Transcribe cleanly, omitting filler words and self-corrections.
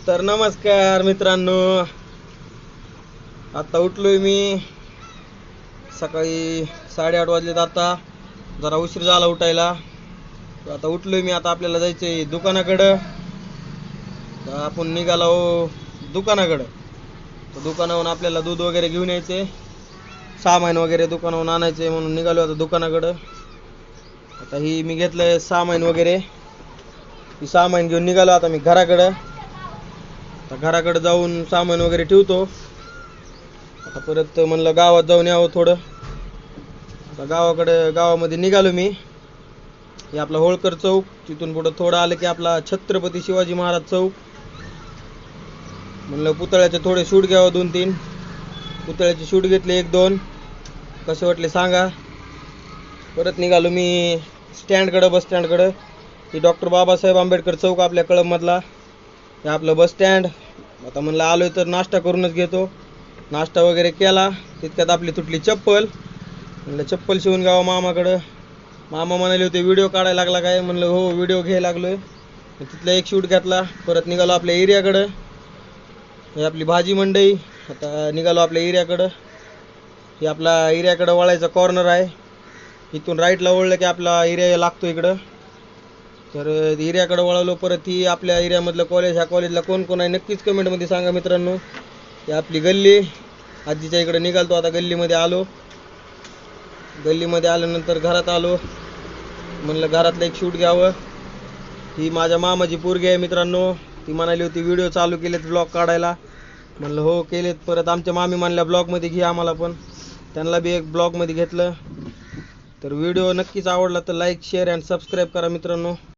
तर नमस्कार मित्रांनो, आता उठलोय मी सकाळी 8:30 वाजलेत. आता जरा उशीर झाला उठायला. आता उठलोय मी. आता आपल्याला जायचंय दुकानाकडं. तर आपण निघालो दुकानाकडं. तर दुकानावरून आपल्याला दूध वगैरे घेऊन यायचे, सामान वगैरे दुकानावरून आणायचे, म्हणून निघालो आता दुकानाकडं. आता ही मी घेतलंय सामान वगैरे, ही सामान घेऊन निघालो आता मी घराकडं. आता घराकडे जाऊन सामान वगैरे ठेवतो. आता परत म्हणलं गावात जाऊन यावं थोडं. आता गावामध्ये निघालो मी. हे आपला होळकर चौक, तिथून पुढं थोडं आलं की आपला छत्रपती शिवाजी महाराज चौक. म्हणलं पुतळ्याचे थोडे शूट घ्यावं, 2-3 पुतळ्याचे शूट घेतले, 1-2. कसे वाटले सांगा. परत निघालो मी स्टँडकडं, बस स्टँडकडं. ही डॉक्टर बाबासाहेब आंबेडकर चौक आपल्या कळंबमधला, हे आपलं बस स्टँड. आता म्हणलं आलोय तर नाश्ता करूनच घेतो. नाश्ता वगैरे केला, तितक्यात आपली तुटली चप्पल. म्हणलं चप्पल शिवून घ्यावं मामाकडं. मामा म्हणाले होते व्हिडिओ काढायला लागला काय. म्हणलं हो, व्हिडिओ घ्यायला लागलोय. तिथला एक शूट घेतला. परत निघालो आपल्या एरियाकडं. हे आपली भाजी मंडई. आता निघालो आपल्या एरियाकडं. हे आपला एरियाकडं वळायचा कॉर्नर आहे. इथून राईटला वळलं की आपला एरिया लागतो इकडं. तर एरियाकडे वळवलो. परत ही आपल्या एरियामधलं कॉलेज. ह्या कॉलेजला कोण कोण आहे नक्कीच कमेंटमध्ये सांगा मित्रांनो. ही आपली गल्ली. आजीच्या इकडे निघालतो. आता गल्लीमध्ये आलो. गल्लीमध्ये आल्यानंतर घरात आलो. म्हणलं घरातलं एक शूट घ्यावं. ही माझ्या मामाची पोरगी आहे मित्रांनो. ती म्हणाली होती व्हिडिओ चालू केलेत ब्लॉग काढायला. म्हणलं हो केलेत. परत आमच्या मामी म्हणल्या ब्लॉगमध्ये घे आम्हाला पण. त्यांना बी एक ब्लॉगमध्ये घेतलं. तर व्हिडिओ नक्कीच आवडला तर लाईक, शेअर अँड सबस्क्राईब करा मित्रांनो.